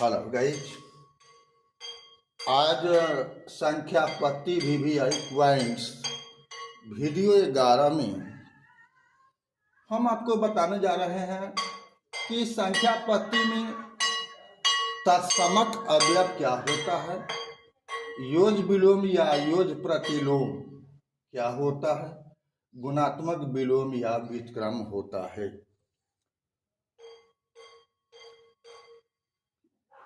Hello guys. आज संख्या पत्ती VVI पॉइंट्स वीडियो 11 में हम आपको बताने जा रहे हैं कि संख्या पत्ती में तत्समक अवयव क्या होता है, योज विलोम या योज प्रतिलोम क्या होता है, गुणात्मक विलोम या व्युत्क्रम होता है।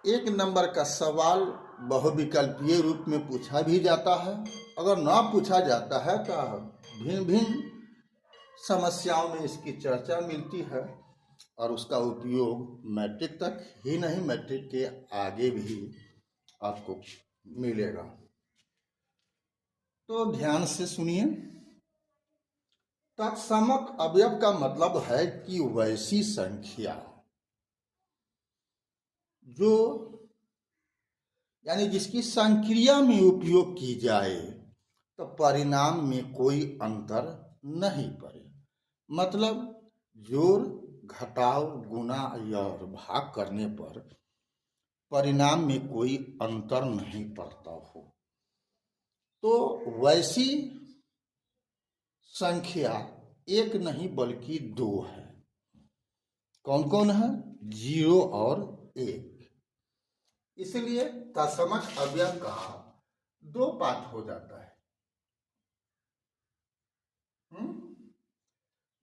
एक नंबर का सवाल बहुविकल्पीय रूप में पूछा भी जाता है। अगर ना पूछा जाता है तो भिन्न भिन्न समस्याओं में इसकी चर्चा मिलती है और उसका उपयोग मैट्रिक तक ही नहीं, मैट्रिक के आगे भी आपको मिलेगा। तो ध्यान से सुनिए। तत्समक अवयव का मतलब है कि वैसी संख्या जो यानी जिसकी संक्रिया में उपयोग की जाए तो परिणाम में कोई अंतर नहीं पड़े। मतलब जोड़, घटाव, गुणा और भाग करने पर परिणाम में कोई अंतर नहीं पड़ता हो, तो वैसी संख्या एक नहीं बल्कि दो है। कौन कौन है? 0 और 1। इसलिए तत्समक अवयव का दो पार्ट हो जाता है।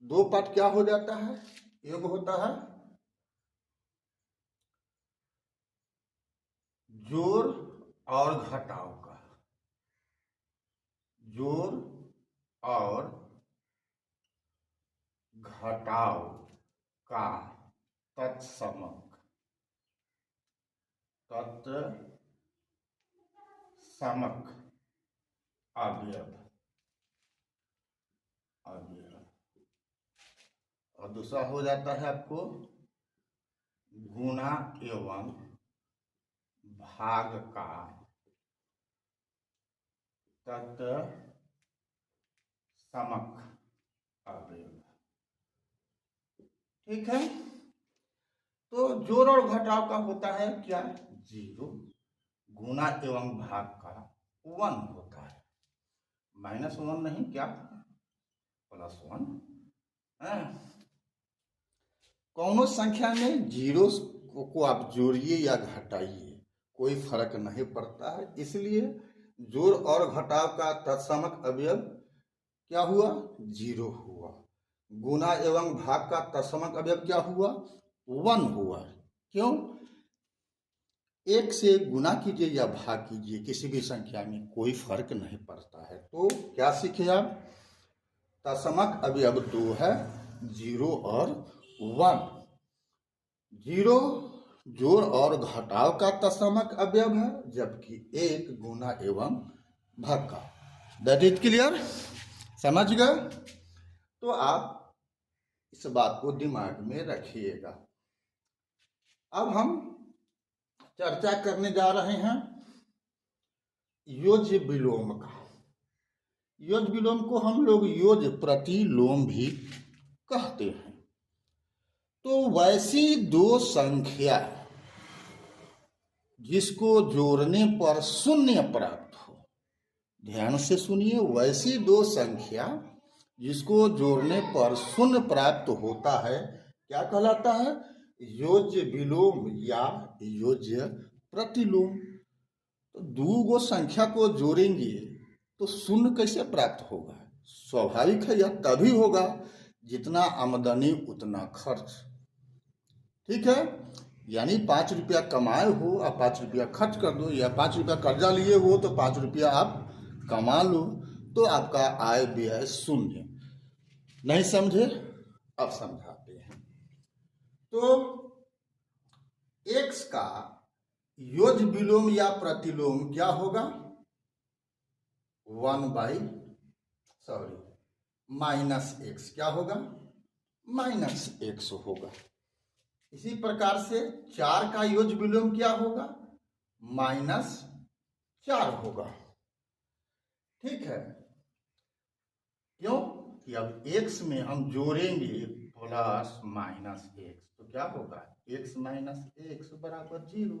दो पार्ट क्या हो जाता है? एक होता है जोड़ और घटाव का, जोड़ और घटाव का तत्समक अवयव। और दूसरा हो जाता है आपको गुणा एवं भाग का तत्समक अवयव। ठीक है। तो जोड़ और घटाव का होता है क्या? 0। गुणा एवं भाग का 1 होता है। -1 नहीं, क्या +1। कौनो संख्या में 0 को आप जोड़िए या घटाइए, कोई फर्क नहीं पड़ता है। इसलिए जोड़ और घटाव का तत्समक अवयव क्या हुआ? 0 हुआ। गुणा एवं भाग का तत्समक अवयव क्या हुआ? 1 हुआ। क्यों? 1 से गुणा कीजिए या भाग कीजिए, किसी भी संख्या में कोई फर्क नहीं पड़ता है। तो क्या सीखे आप? तत्समक अवयव 2 है, 0 और 1। 0 जोड़ और घटाव का तत्समक अवयव है, जबकि 1 गुणा एवं भाग का। That is clear? समझ गए? तो आप इस बात को दिमाग में रखिएगा। अब हम चर्चा करने जा रहे हैं योज विलोम का। योज विलोम को हम लोग योज प्रतिलोम भी कहते हैं। तो वैसी दो संख्या जिसको जोड़ने पर शून्य प्राप्त हो, ध्यान से सुनिए, वैसी दो संख्या जिसको जोड़ने पर शून्य प्राप्त होता है क्या कहलाता है? योज विलोम या योज प्रतिलोम। तो दो गो संख्या को जोड़ेंगे तो शून्य कैसे प्राप्त होगा? स्वाभाविक है, यह तभी होगा जितना आमदनी उतना खर्च। ठीक है। यानी 5 रुपया कमाए हो, आप 5 रुपया खर्च कर दो, या 5 रुपया कर्जा लिए हो तो 5 रुपया आप कमा लो, तो आपका आय व्यय शून्य। नहीं समझे? अब समझाते हैं। तो x का योज विलोम या प्रतिलोम क्या होगा? -x क्या होगा? -x होगा। इसी प्रकार से 4 का योज विलोम क्या होगा? -4 होगा। ठीक है। क्यों कि अब x में हम जोड़ेंगे +-x, तो क्या होगा? x - x = 0।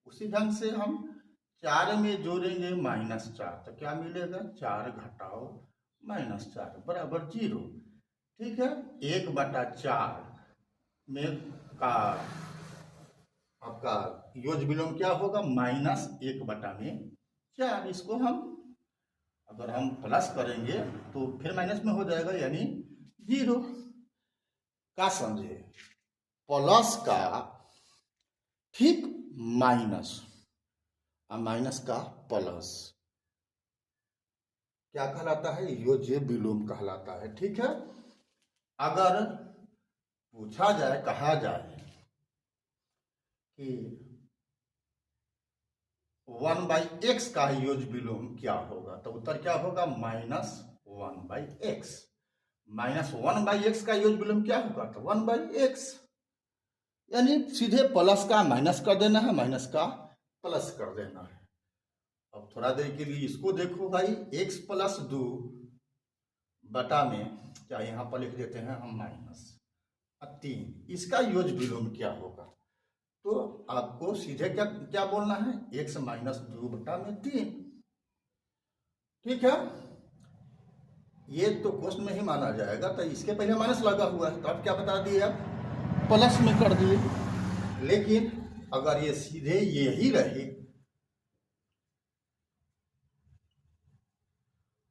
उसी ढंग से हम 4 में जोड़ेंगे -4, तो क्या मिलेगा, 4 घटाओ -4 बराबर 0। ठीक है, 1/4 में का आपका योज विलोम क्या होगा, -1/4। इसको हम अगर हम प्लस करेंगे तो फिर माइनस में हो जाएगा, यानी 0। क्या समझे, प्लस का ठीक माइनस और माइनस का प्लस क्या कहलाता है, योज्य विलोम कहलाता है। ठीक है, अगर पूछा जाए, कहा जाए कि 1/x का योज विलोम क्या होगा, तो उत्तर क्या होगा, -1/x। -1/x का योज विलोम क्या होगा, तो 1/x, यानी सीधे प्लस का माइनस कर देना है, माइनस का प्लस कर देना है। अब थोड़ा देर के लिए इसको देखो भाई, x + 2 बटा में क्या यहाँ पर लिख देते हैं हम -3, इसका योज विलोम क्या होगा, तो आपको सीधे क्या क्या बोलना है, x - 2 बटा में 3। ठीक है, ये तो क्वेश्चन में ही माना जाएगा, तो इसके पहले माइनस लगा हुआ है, तो आप क्या बता दिए, आप प्लस में कर दिए। लेकिन अगर ये सीधे यही रहे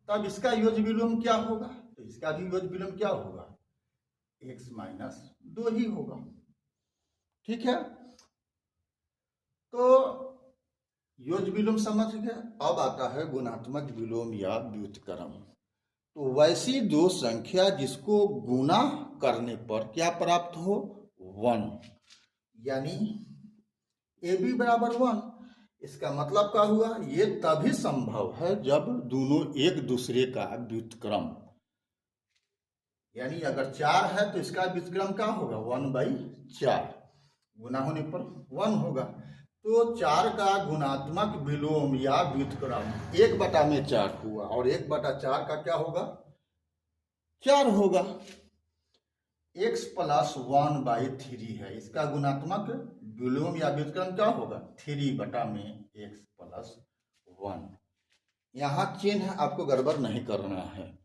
तब इसका योज विलोम क्या होगा, तो इसका भी योज विलोम क्या होगा, x - 2 ही होगा। ठीक है, तो योज विलोम समझ गए। अब आता है गुणात्मक विलोम या व्युत्क्रम। तो वैसी दो संख्या जिसको गुणा करने पर क्या प्राप्त हो, 1, यानी AB बराबर 1। इसका मतलब क्या हुआ, ये तभी संभव है जब दोनों एक दूसरे का व्युत्क्रम, यानी अगर 4 है तो इसका व्युत्क्रम क्या होगा, 1/4, गुना होने पर 1 होगा। तो 4 का गुणात्मक विलोम या व्युत्क्रम 1/4 हुआ, और 1/4 का क्या होगा, 4 होगा। x + 1/3 है, इसका गुणात्मक विलोम या व्युत्क्रम क्या होगा, 3/x + 1। यहाँ चिन्ह आपको गड़बड़ नहीं करना है,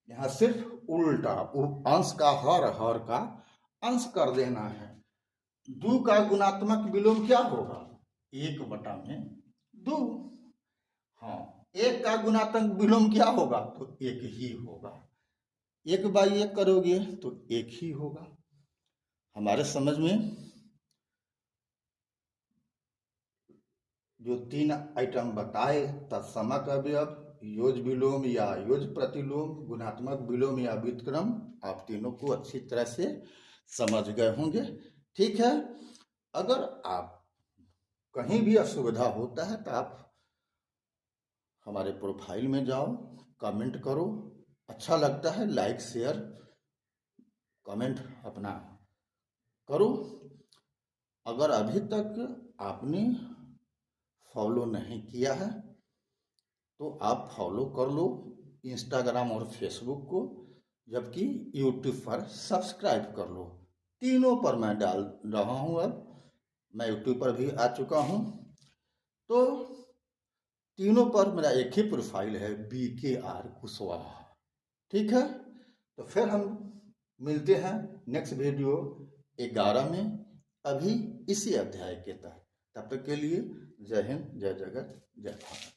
यहाँ सिर्फ उल्टा अंश का हर का अंश कर देना है। 2 का गुणात्मक विलोम क्या होगा, 1/2। हाँ, 1 का गुणात्मक विलोम क्या होगा, तो 1 ही होगा। 1/1 करोगे तो 1 ही होगा। हमारे समझ में जो 3 आइटम बताए, तत्समक अवयव, योज विलोम या योज प्रतिलोम, गुणात्मक विलोम या व्युत्क्रम, आप तीनों को अच्छी तरह से समझ गए होंगे। ठीक है, अगर आप कहीं भी असुविधा होता है तो आप हमारे प्रोफाइल में जाओ, कमेंट करो, अच्छा लगता है लाइक शेयर कमेंट अपना करो। अगर अभी तक आपने फॉलो नहीं किया है तो आप फॉलो कर लो इंस्टाग्राम और फेसबुक को, जबकि यूट्यूब पर सब्सक्राइब कर लो। तीनों पर मैं डाल रहा हूँ, अब मैं यूट्यूब पर भी आ चुका हूँ, तो तीनों पर मेरा एक ही प्रोफाइल है, BKR कुशवाहा। ठीक है, तो फिर हम मिलते हैं नेक्स्ट वीडियो 11 में, अभी इसी अध्याय के तहत। तब तक के लिए जय हिंद, जय जगत, जय भारत।